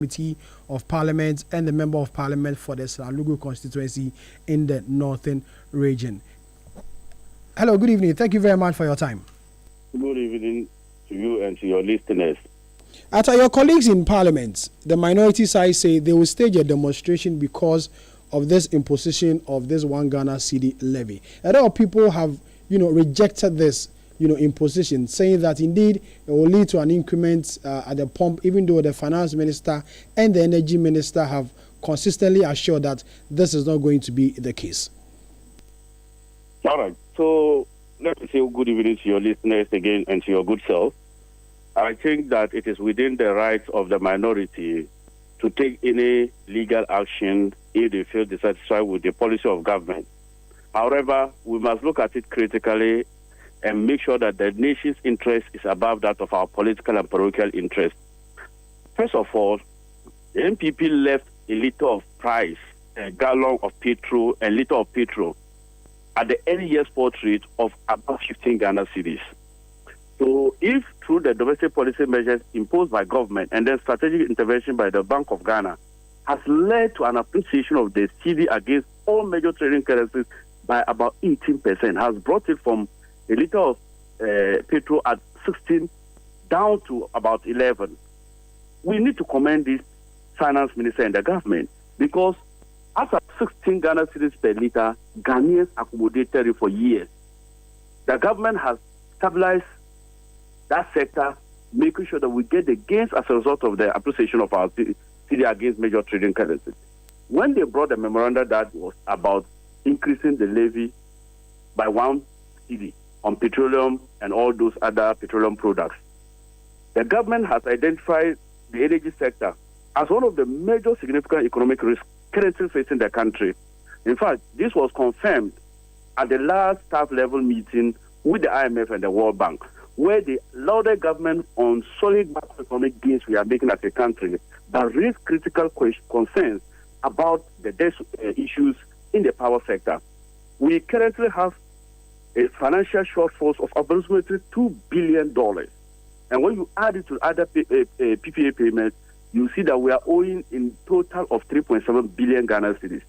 Committee of Parliament and the Member of Parliament for the Salalugu constituency in the Northern region. Hello, good evening. Thank you very much for your time. Good evening to you and to your listeners. Atta, your colleagues in Parliament, the minority side, say they will stage a demonstration because of this imposition of this one Ghana cedi levy. A lot of people have, rejected this imposition, saying that indeed it will lead to an increment at the pump, even though the finance minister and the energy minister have consistently assured that this is not going to be the case. All right. So let me say good evening to your listeners again and to your good self. I think that it is within the rights of the minority to take any legal action if they feel dissatisfied with the policy of government. However, we must look at it critically and make sure that the nation's interest is above that of our political and parochial interest. First of all, the NPP left a liter of price, a gallon of petrol, a liter of petrol at the any year spot rate of about 15 Ghana cedis. So if through the domestic policy measures imposed by government and then strategic intervention by the Bank of Ghana has led to an appreciation of the cedi against all major trading currencies by about 18%, has brought it from a liter of petrol at 16 down to about 11. We need to commend this finance minister and the government because as at 16 Ghana cedis per liter, Ghanaians accommodated it for years. The government has stabilized that sector, making sure that we get the gains as a result of the appreciation of our cedi against major trading currencies. When they brought the memorandum that was about increasing the levy by 1 cedi on petroleum and all those other petroleum products, the government has identified the energy sector as one of the major significant economic risks currently facing the country. In fact, this was confirmed at the last staff level meeting with the IMF and the World Bank, where they lauded government on solid macroeconomic gains we are making as a country, but raised critical concerns about the debt issues in the power sector. We currently have a financial shortfall of approximately $2 billion. And when you add it to other PPA payments, you see that we are owing in total of 3.7 billion Ghana cedis.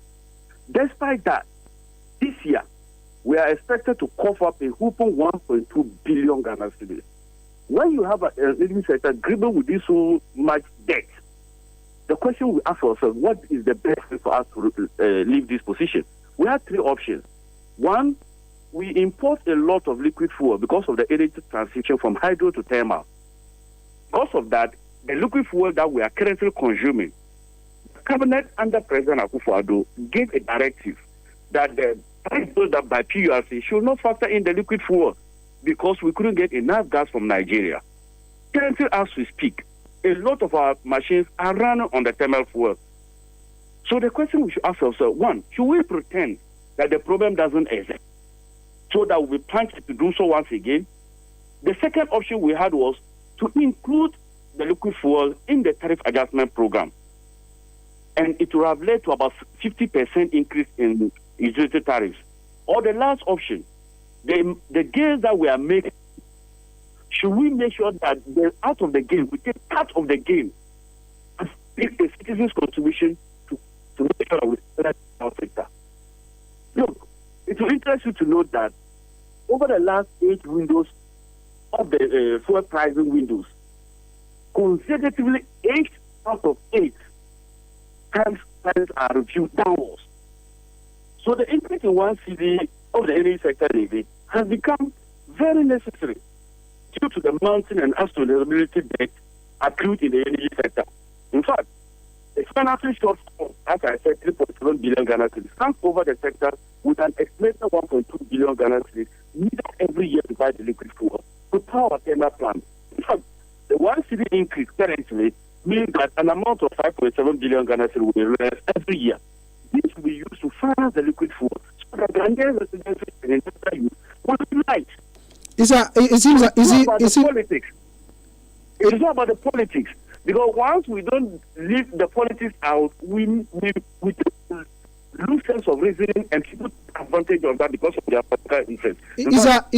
Despite that, this year, we are expected to cough up a whopping 1.2 billion Ghana cedis. When you have an energy sector gripping with this so much debt, the question we ask ourselves, what is the best way for us to leave this position? We have three options. One, we import a lot of liquid fuel because of the energy transition from hydro to thermal. Because of that, the liquid fuel that we are currently consuming, the cabinet under President Akufo-Addo gave a directive that the price built up by PURC should not factor in the liquid fuel because we couldn't get enough gas from Nigeria. Currently, as we speak, a lot of our machines are running on the thermal fuel. So the question we should ask ourselves, one, should we pretend that the problem doesn't exist so that we plan to do so once again? The second option we had was to include the liquid fuel in the tariff adjustment program. And it would have led to about 50% increase in utility tariffs. Or the last option, the gains that we are making, should we make sure that out of the gain, we take part of the gain and make the citizens' contribution to make sure that we better our sector? Look, it will interest you to note that over the last 8 windows of the fuel pricing windows, consecutively 8 out of 8 times prices are reviewed downwards. So the increase in 1 cedi of the energy sector levy has become very necessary due to the mounting and unsustainability debt accrued in the energy sector. In fact, the financial shortfall, as I said, 3.7 billion Ghana cedis, stands over the sector with an estimated 1.2 billion Ghana cedis needed every year to buy the liquid fuel to power thermal plants. In fact, the 1 cedi increase currently means that an amount of 5.7 billion Ghana cedis will be raised every year. This will be used to finance the liquid fuel so that Ghanaian residents and industrial use will be light. Issah, it seems that politics. It is not about the politics. Because once we don't leave the politics out, we lose sense of reasoning and people take advantage of that because of their political interest. Hello,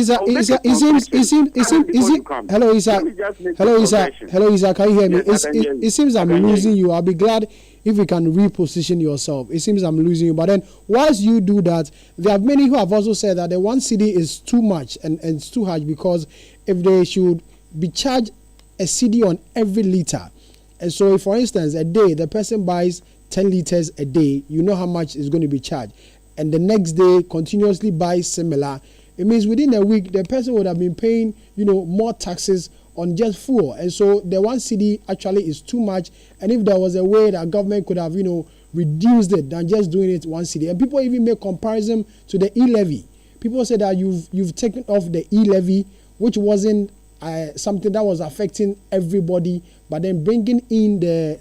Issah, can you hear me? Yes, it seems I'm losing you. I'll be glad if you can reposition yourself. It seems I'm losing you. But then, whilst you do that, there are many who have also said that the 1 cedi is too much and it's too hard, because if they should be charged a cedi on every liter, and so if, for instance, a day the person buys 10 liters a day, you know how much is going to be charged, and the next day continuously buys similar, it means within a week the person would have been paying, more taxes on just fuel. And so the 1 cedi actually is too much, and if there was a way that government could have reduced it than just doing it 1 cedi. And people even make comparison to the e-levy. People say that you've taken off the e-levy, which wasn't something that was affecting everybody, but then bringing in the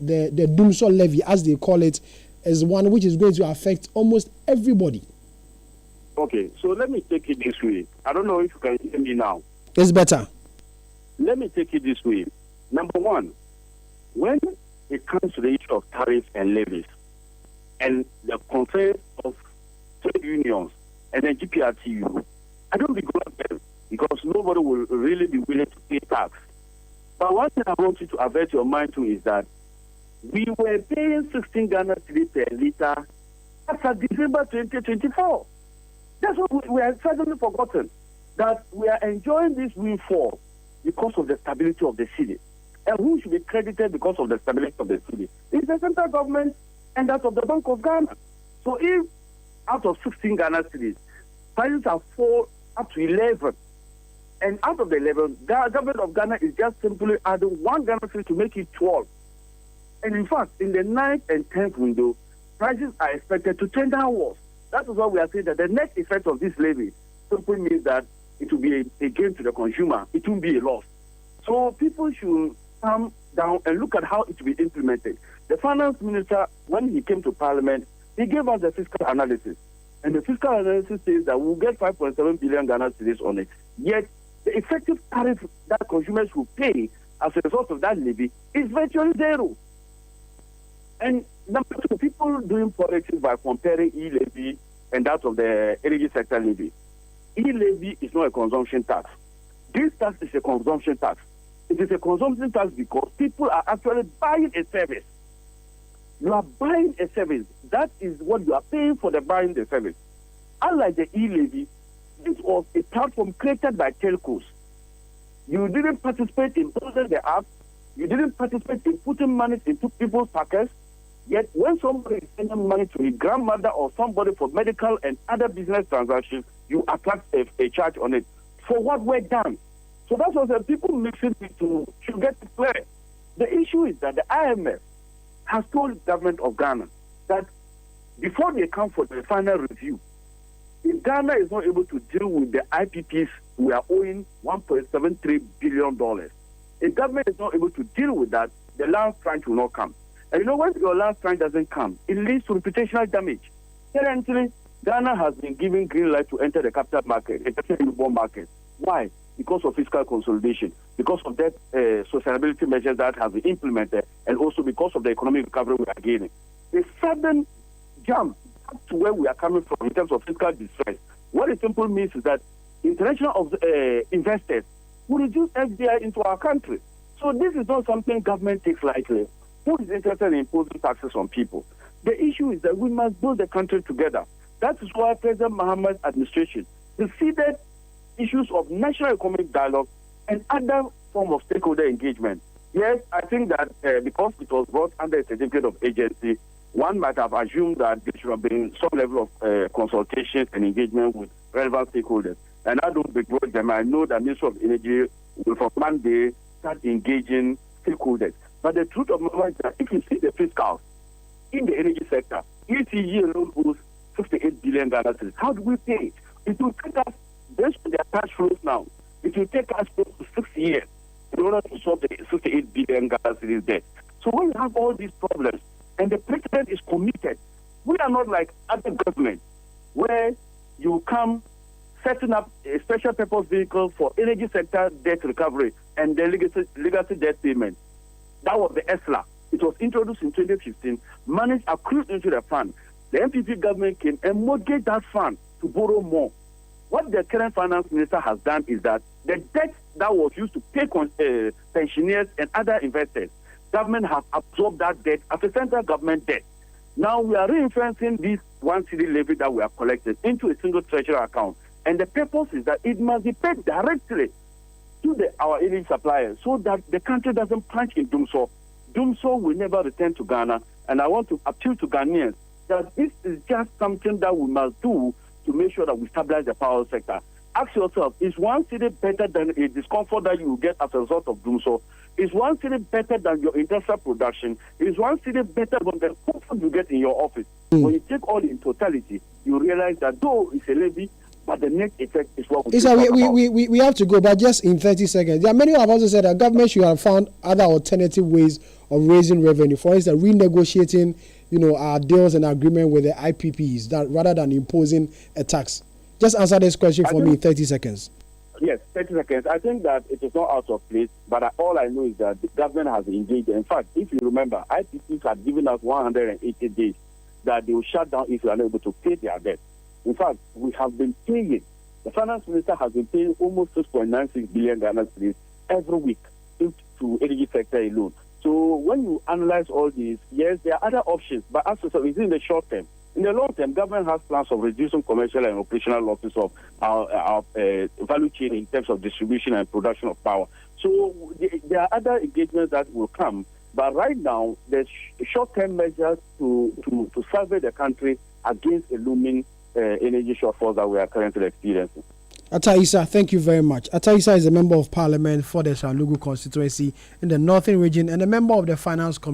Dumsor levy, as they call it, as one which is going to affect almost everybody. Okay, so let me take it this way. I don't know if you can hear me now. It's better. Let me take it this way. Number one, when it comes to the issue of tariffs and levies and the concerns of trade unions and then GPRTU, I don't begrudge them, because nobody will really be willing to pay tax. But one thing I want you to avert your mind to is that we were paying 16 Ghana cedis per liter as of December 2024. That's what we have suddenly forgotten, that we are enjoying this windfall because of the stability of the city. And who should be credited because of the stability of the city? It's the central government and that of the Bank of Ghana. So if out of 16 Ghana cedis, prices have fallen up to 11, and out of the 11, the government of Ghana is just simply adding 1 Ghana cedi to make it 12. And in fact, in the 9th and 10th window, prices are expected to trend downwards. That is why we are saying that the net effect of this levy simply means that it will be a gain to the consumer. It won't be a loss. So people should come down and look at how it will be implemented. The finance minister, when he came to parliament, he gave us the fiscal analysis. And the fiscal analysis says that we'll get 5.7 billion Ghana cedis on it. Yet, the effective tariff that consumers will pay as a result of that levy is virtually zero. And number two, people doing politics by comparing e-levy and that of the energy sector levy. E-levy is not a consumption tax. This tax is a consumption tax. It is a consumption tax because people are actually buying a service. You are buying a service. That is what you are paying for the buying the service. Unlike the e-levy, this was a platform created by telcos. You didn't participate in building the app. You didn't participate in putting money into people's pockets. Yet when somebody is sending money to a grandmother or somebody for medical and other business transactions, you attract a charge on it. For what work done? So that's what people mixing it to get it clear. The issue is that the IMF has told the government of Ghana that before they come for the final review, if Ghana is not able to deal with the IPPs we are owing $1.73 billion, if government is not able to deal with that, the last tranche will not come. And when your last tranche doesn't come, it leads to reputational damage. Currently, Ghana has been given green light to enter the capital market, especially the bond market. Why? Because of fiscal consolidation, because of that sustainability measures that have been implemented, and also because of the economic recovery we are gaining. A sudden jump back to where we are coming from in terms of fiscal distress, what it simply means is that international investors will reduce FDI into our country. So this is not something government takes lightly. Who is interested in imposing taxes on people? The issue is that we must build the country together. That is why President Mahamad's administration decided issues of national economic dialogue and other form of stakeholder engagement. Yes, I think that because it was brought under a certificate of agency, one might have assumed that there should have been some level of consultation and engagement with relevant stakeholders. And I don't begrudge them. I know that Ministry of Energy will from Monday start engaging stakeholders. But the truth of the matter is that if you see the fiscals in the energy sector, ECG alone owes 58 billion Ghana cedis. How do we pay it? It will take us, based on their cash flows now, it will take us close to 6 years in order to solve the 58 billion Ghana cedis debt. So when you have all these problems, and the president is committed, we are not like other governments, where you come setting up a special purpose vehicle for energy sector debt recovery and the legacy debt payment. That was the Issah. It was introduced in 2015, managed accrued into the fund. The NPP government came and mortgaged that fund to borrow more. What the current finance minister has done is that the debt that was used to pay pensioners and other investors, government has absorbed that debt as a central government debt. Now we are reinforcing this 1 cedi levy that we are collecting into a single treasury account. And the purpose is that it must be paid directly to our energy suppliers so that the country doesn't plunge in Dumsor. Dumsor will never return to Ghana. And I want to appeal to Ghanaians that this is just something that we must do to make sure that we stabilize the power sector. Ask yourself, is 1 cedi better than a discomfort that you will get as a result of Dumsor? Is 1 cedi better than your industrial production? Is 1 cedi better than the comfort you get in your office? When you take all in totality, you realize that though it's a levy, but the net effect is what we Issah, we have to go, but just in 30 seconds. There are many who have also said that government should have found other alternative ways of raising revenue. For instance, renegotiating, our deals and agreement with the IPPs that rather than imposing a tax. Just answer this question for me in 30 seconds. Yes, 30 seconds. I think that it is not out of place, but all I know is that the government has engaged. In fact, if you remember, IPPs had given us 180 days that they will shut down if you are not able to pay their debt. In fact, we have been paying. The finance minister has been paying almost 6.96 billion Ghana cedis every week to energy sector alone. So when you analyze all these, yes, there are other options, but as I said, it's in the short term. In the long term, government has plans of reducing commercial and operational losses of our value chain in terms of distribution and production of power. So there are other engagements that will come, but right now, there's short-term measures to survey the country against a looming energy shortfalls that we are currently experiencing. Atta Issah, thank you very much. Atta Issah is a member of parliament for the Shalugu constituency in the Northern region and a member of the finance committee.